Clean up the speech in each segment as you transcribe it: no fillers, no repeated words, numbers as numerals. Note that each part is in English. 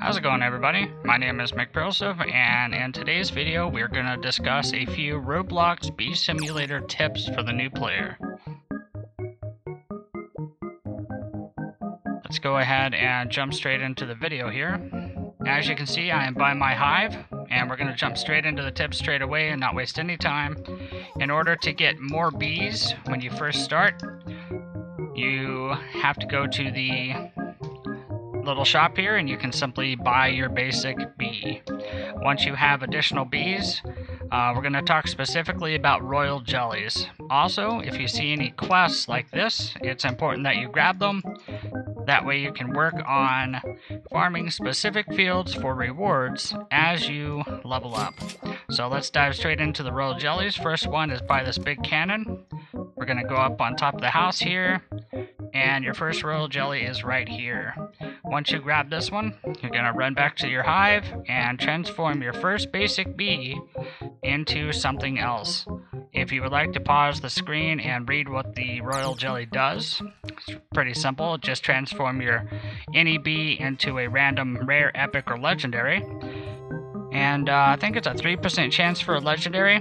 How's it going, everybody? My name is McProseph, and in today's video we're going to discuss a few Roblox Bee Simulator tips for the new player. Let's go ahead and jump straight into the video here. As you can see, I am by my hive, and we're going to jump straight into the tips straight away and not waste any time. In order to get more bees when you first start, you have to go to the little shop here and you can simply buy your basic bee. Once you have additional bees, we're going to talk specifically about royal jellies. Also, if you see any quests like this, it's important that you grab them. That way you can work on farming specific fields for rewards as you level up. So let's dive straight into the royal jellies. First one is by this big cannon. We're going to go up on top of the house here, and your first royal jelly is right here. Once you grab this one, you're going to run back to your hive and transform your first basic bee into something else. If you would like to pause the screen and read what the royal jelly does, it's pretty simple. Just transform your any bee into a random rare, epic, or legendary. And I think it's a 3% chance for a legendary,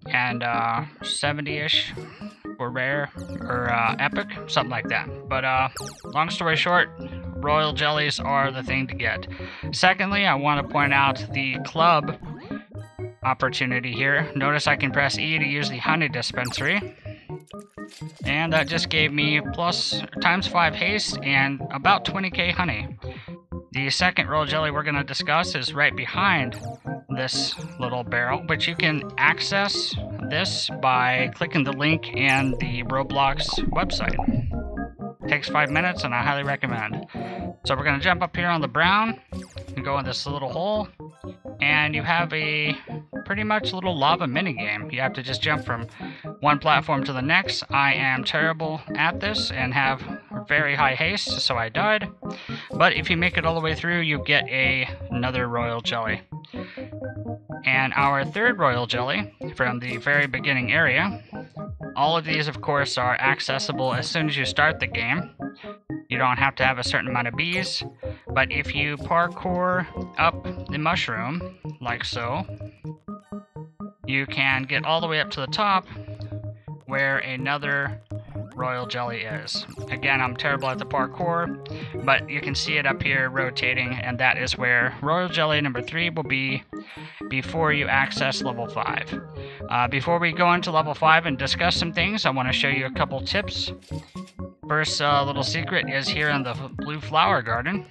and 70-ish for rare or epic, something like that. But long story short, royal jellies are the thing to get. Secondly, I want to point out the club opportunity here. Notice I can press E to use the honey dispensary, and that just gave me plus ×5 haste and about 20k honey. The second royal jelly we're going to discuss is right behind this little barrel, which you can access this by clicking the link in the Roblox website. It takes 5 minutes and I highly recommend. So we're going to jump up here on the brown and go in this little hole, and you have a pretty much little lava mini game. You have to just jump from one platform to the next. I am terrible at this and have very high haste, so I died. But if you make it all the way through, you get another royal jelly. And our third royal jelly from the very beginning area. All of these, of course, are accessible as soon as you start the game. You don't have to have a certain amount of bees, but if you parkour up the mushroom, like so, you can get all the way up to the top where another royal jelly is. Again, I'm terrible at the parkour, but you can see it up here rotating, and that is where royal jelly number 3 will be before you access level 5. Before we go into level 5 and discuss some things, I want to show you a couple tips. First little secret is here in the blue flower garden.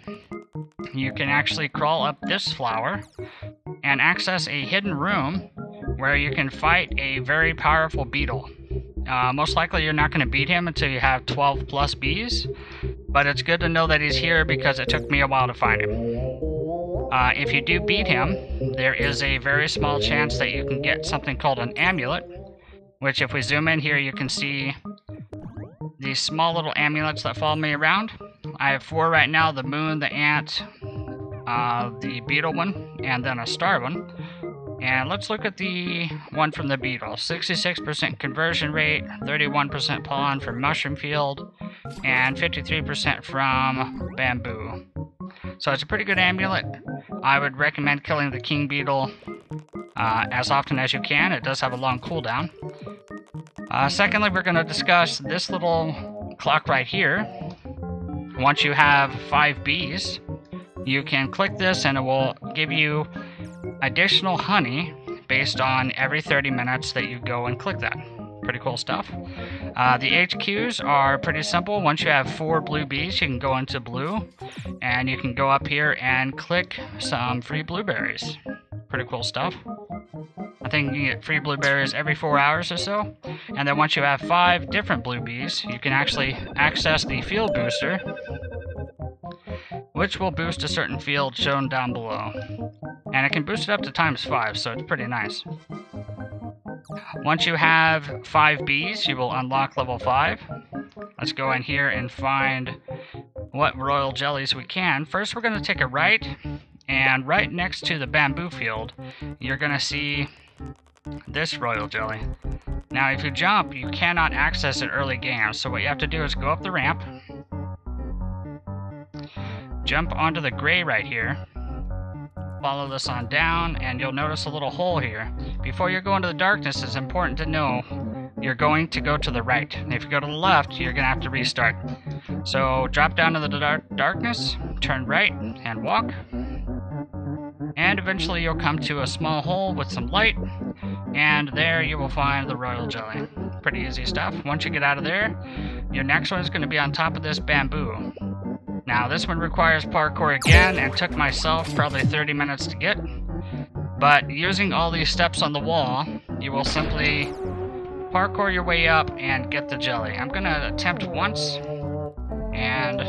You can actually crawl up this flower and access a hidden room where you can fight a very powerful beetle. Most likely you're not going to beat him until you have 12 plus bees, but it's good to know that he's here because it took me a while to find him. If you do beat him, there is a very small chance that you can get something called an amulet, which if we zoom in here you can see these small little amulets that follow me around. I have 4 right now: the moon, the ant, the beetle one, and then a star one. And let's look at the one from the beetle. 66% conversion rate, 31% pollen from mushroom field, and 53% from bamboo. So it's a pretty good amulet. I would recommend killing the king beetle as often as you can. It does have a long cooldown. Secondly, we're going to discuss this little clock right here. Once you have 5 bees, you can click this and it will give you additional honey based on every 30 minutes that you go and click that. Pretty cool stuff. The HQs are pretty simple. Once you have 4 blue bees, you can go into blue, and you can go up here and click some free blueberries. Pretty cool stuff. I think you can get free blueberries every 4 hours or so. And then once you have 5 different blue bees, you can actually access the field booster, which will boost a certain field shown down below. And it can boost it up to ×5, so it's pretty nice. Once you have 5 bees, you will unlock level 5. Let's go in here and find what royal jellies we can. First, we're going to take a right, and right next to the bamboo field, you're going to see this royal jelly. Now, if you jump, you cannot access it early game, so what you have to do is go up the ramp, jump onto the gray right here, Follow this on down, and you'll notice a little hole here. Before you go into the darkness, it's important to know you're going to go to the right. And if you go to the left, you're going to have to restart. So drop down to the darkness, turn right, and walk. And eventually you'll come to a small hole with some light, and there you will find the royal jelly. Pretty easy stuff. Once you get out of there, your next one is going to be on top of this bamboo. Now this one requires parkour again, and took myself probably 30 minutes to get. But using all these steps on the wall, you will simply parkour your way up and get the jelly. I'm going to attempt once, and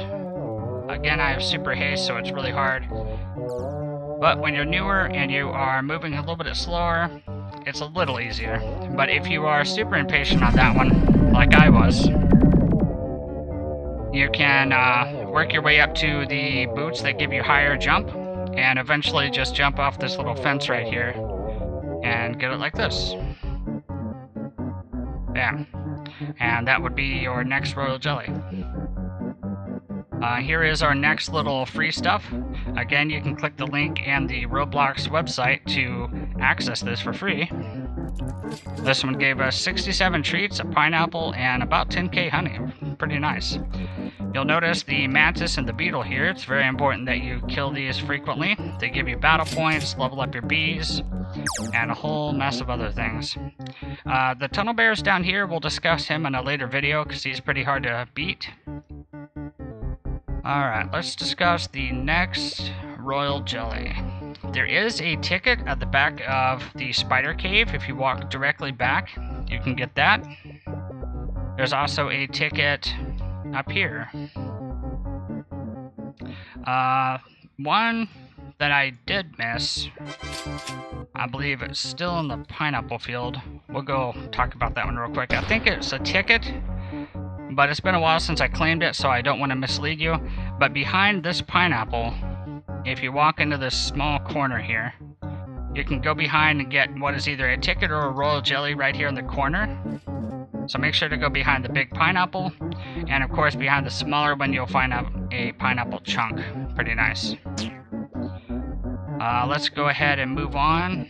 again I have super haste, so it's really hard. But when you're newer and you are moving a little bit slower, it's a little easier. But if you are super impatient on that one, like I was, you can work your way up to the boots that give you higher jump, and eventually just jump off this little fence right here and get it like this. Bam. And that would be your next royal jelly. Here is our next little free stuff. Again, you can click the link and the Roblox website to access this for free. This one gave us 67 treats, a pineapple, and about 10k honey. Pretty nice. You'll notice the mantis and the beetle here. It's very important that you kill these frequently. They give you battle points, level up your bees, and a whole mess of other things. The tunnel bears down here, we'll discuss him in a later video because he's pretty hard to beat. Alright, let's discuss the next royal jelly. There is a ticket at the back of the spider cave. If you walk directly back, you can get that. There's also a ticket up here. One that I did miss, I believe it's still in the pineapple field. We'll go talk about that one real quick. I think it's a ticket, but it's been a while since I claimed it, so I don't want to mislead you. But behind this pineapple, if you walk into this small corner here, you can go behind and get what is either a ticket or a royal jelly right here in the corner. So make sure to go behind the big pineapple, and of course behind the smaller one you'll find a pineapple chunk. Pretty nice. Let's go ahead and move on.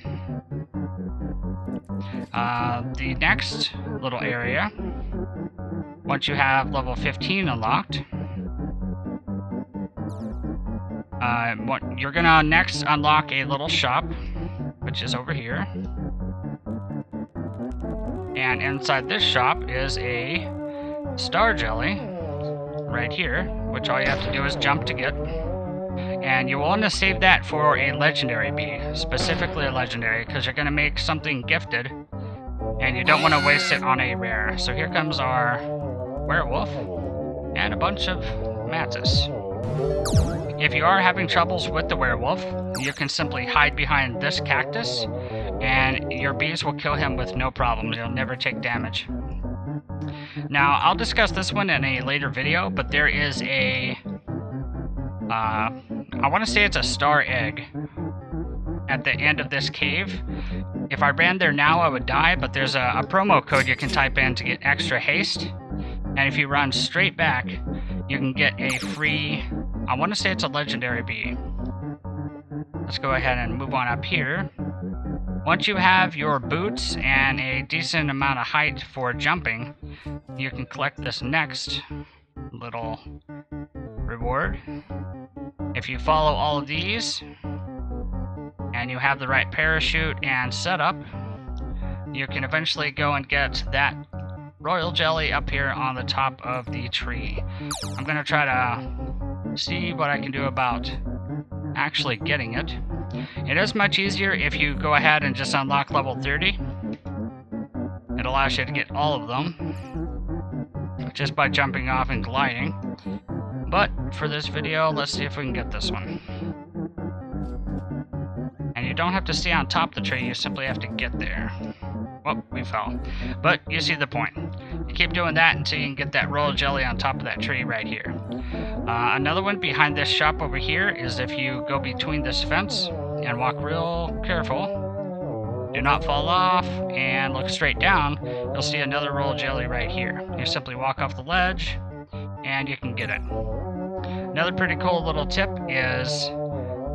The next little area, once you have level 15 unlocked, you're gonna next unlock a little shop, which is over here. And inside this shop is a star jelly right here, which all you have to do is jump to get. And you want to save that for a legendary bee, specifically a legendary, because you're going to make something gifted, and you don't want to waste it on a rare. So here comes our werewolf and a bunch of mantis. If you are having troubles with the werewolf, you can simply hide behind this cactus, and your bees will kill him with no problem. He'll never take damage. Now, I'll discuss this one in a later video, but there is a... I want to say it's a star egg at the end of this cave. If I ran there now, I would die, but there's a promo code you can type in to get extra haste. And if you run straight back, you can get a free... I want to say it's a legendary bee. Let's go ahead and move on up here. Once you have your boots and a decent amount of height for jumping, you can collect this next little reward. If you follow all of these, and you have the right parachute and setup, you can eventually go and get that royal jelly up here on the top of the tree. I'm going to try to see what I can do about actually getting it. It is much easier if you go ahead and just unlock level 30. It allows you to get all of them just by jumping off and gliding. But for this video, let's see if we can get this one. And you don't have to stay on top of the tree, you simply have to get there. Oh, we fell. But you see the point. You keep doing that until you can get that royal jelly on top of that tree right here. Another one behind this shop over here is if you go between this fence and walk real careful, do not fall off, and look straight down, you'll see another royal jelly right here. You simply walk off the ledge, and you can get it. Another pretty cool little tip is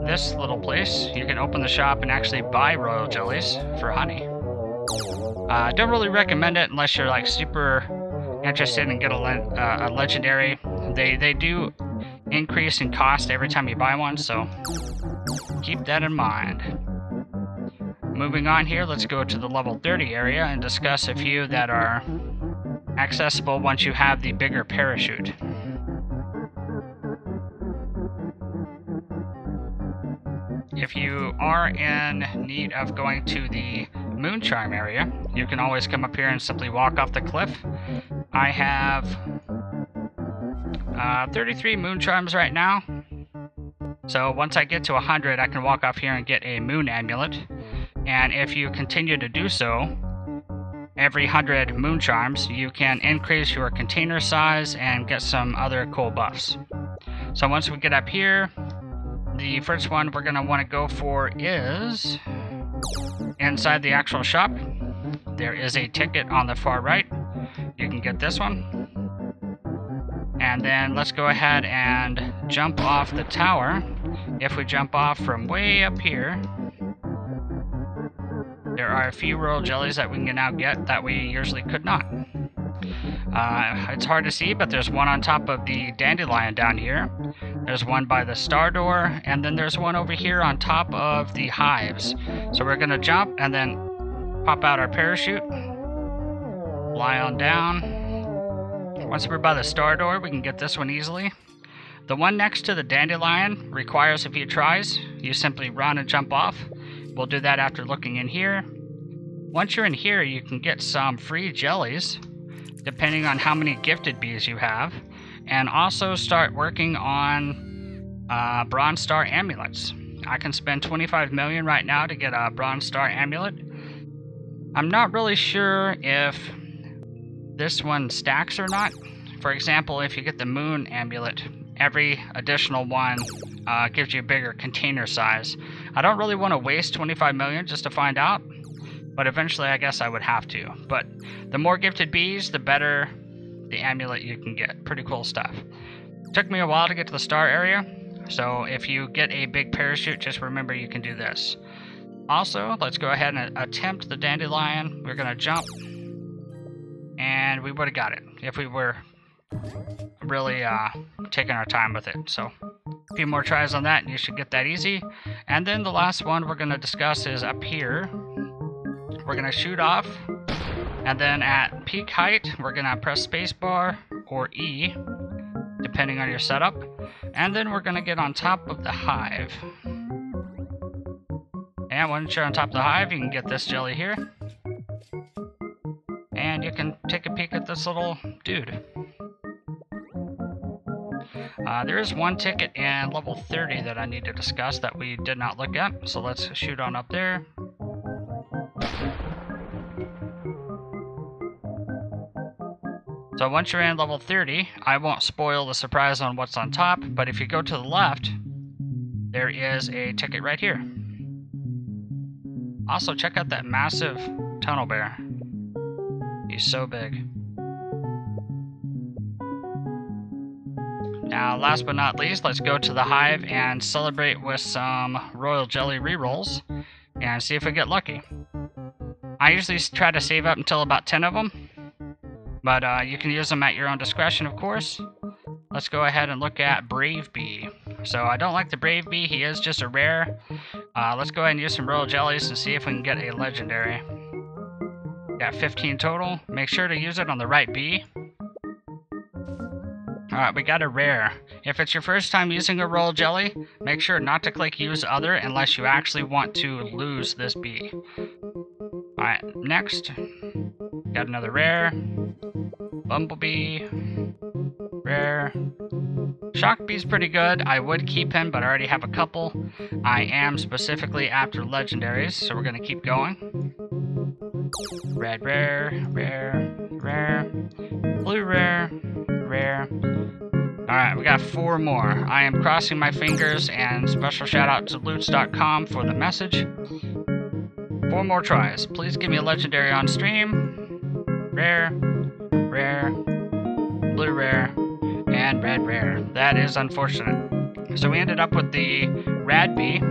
this little place, you can open the shop and actually buy royal jellies for honey. I don't really recommend it unless you're like super interested in getting a legendary. They do increase in cost every time you buy one, so keep that in mind. Moving on here, let's go to the level 30 area and discuss a few that are accessible once you have the bigger parachute. If you are in need of going to the moon charm area, you can always come up here and simply walk off the cliff. I have 33 moon charms right now. So once I get to 100, I can walk off here and get a moon amulet. And if you continue to do so, every 100 moon charms, you can increase your container size and get some other cool buffs. So once we get up here, the first one we're going to want to go for is inside the actual shop. There is a ticket on the far right. You can get this one. And then let's go ahead and jump off the tower. If we jump off from way up here, there are a few royal jellies that we can now get that we usually could not. It's hard to see, but there's one on top of the dandelion down here. There's one by the star door, and then there's one over here on top of the hives. So we're gonna jump and then pop out our parachute, fly on down. Once we're by the star door, we can get this one easily. The one next to the dandelion requires a few tries. You simply run and jump off. We'll do that after looking in here. Once you're in here, you can get some free jellies, depending on how many gifted bees you have, and also start working on bronze star amulets. I can spend 25 million right now to get a bronze star amulet. I'm not really sure if this one stacks or not. For example, if you get the moon amulet, every additional one gives you a bigger container size. I don't really want to waste 25 million just to find out, but eventually I guess I would have to. But the more gifted bees, the better the amulet you can get. Pretty cool stuff. Took me a while to get to the star area, so if you get a big parachute, just remember you can do this. Also, let's go ahead and attempt the dandelion. We're gonna jump, and we would have got it if we were really taking our time with it. So a few more tries on that and you should get that easy. And then the last one we're going to discuss is up here. We're going to shoot off, and then at peak height we're going to press spacebar or E depending on your setup, and then we're going to get on top of the hive. And once you're on top of the hive, you can get this jelly here, and you can take a peek at this little dude. There is one ticket in level 30 that I need to discuss that we did not look at, so let's shoot on up there. So once you're in level 30, I won't spoil the surprise on what's on top, but if you go to the left, there is a ticket right here. Also, check out that massive tunnel bear. He's so big. Now, last but not least, let's go to the hive and celebrate with some royal jelly rerolls and see if we get lucky. I usually try to save up until about 10 of them, but you can use them at your own discretion, of course. Let's go ahead and look at Brave Bee. So I don't like the Brave Bee, he is just a rare. Let's go ahead and use some royal jellies and see if we can get a legendary. Got 15 total. Make sure to use it on the right bee. Alright, we got a rare. If it's your first time using a royal jelly, make sure not to click use other unless you actually want to lose this bee. Alright, next. Got another rare. Bumblebee. Rare. Shock Bee's pretty good. I would keep him, but I already have a couple. I am specifically after legendaries, so we're going to keep going. Red rare, rare, rare. Blue rare, rare. Alright, we got 4 more. I am crossing my fingers, and special shout out to loots.com for the message. 4 more tries. Please give me a legendary on stream. Rare, rare, blue rare, and red rare. That is unfortunate. So we ended up with the rad bee.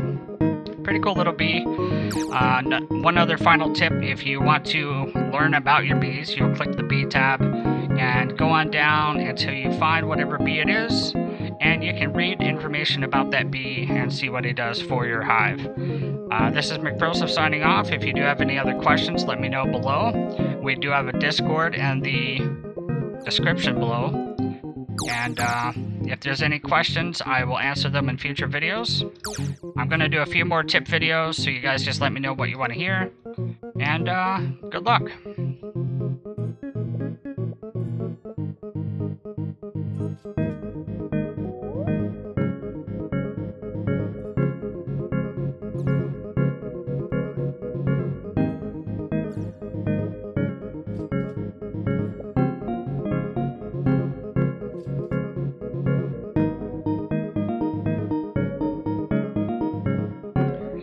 Pretty cool little bee. One other final tip, if you want to learn about your bees, you'll click the bee tab and go on down until you find whatever bee it is, and you can read information about that bee and see what it does for your hive. This is McProseph signing off. If you do have any other questions, let me know below. We do have a Discord in the description below. And if there's any questions, I will answer them in future videos. I'm going to do a few more tip videos, so you guys just let me know what you want to hear. And good luck.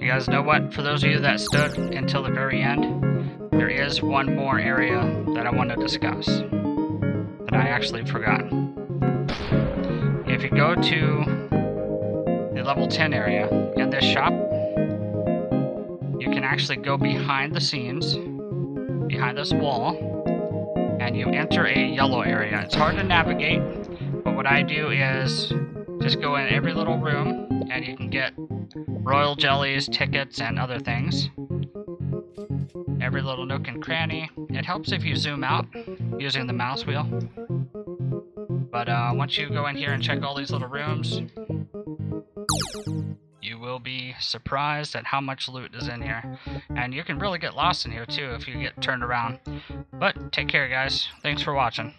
You guys know what? For those of you that stood until the very end, there is one more area that I want to discuss that I actually forgot. If you go to the level 10 area in this shop, you can actually go behind the scenes, behind this wall, and you enter a yellow area. It's hard to navigate, but what I do is just go in every little room, and you can get royal jellies, tickets, and other things. Every little nook and cranny. It helps if you zoom out using the mouse wheel. But once you go in here and check all these little rooms, you will be surprised at how much loot is in here. And you can really get lost in here too if you get turned around. But take care, guys. Thanks for watching.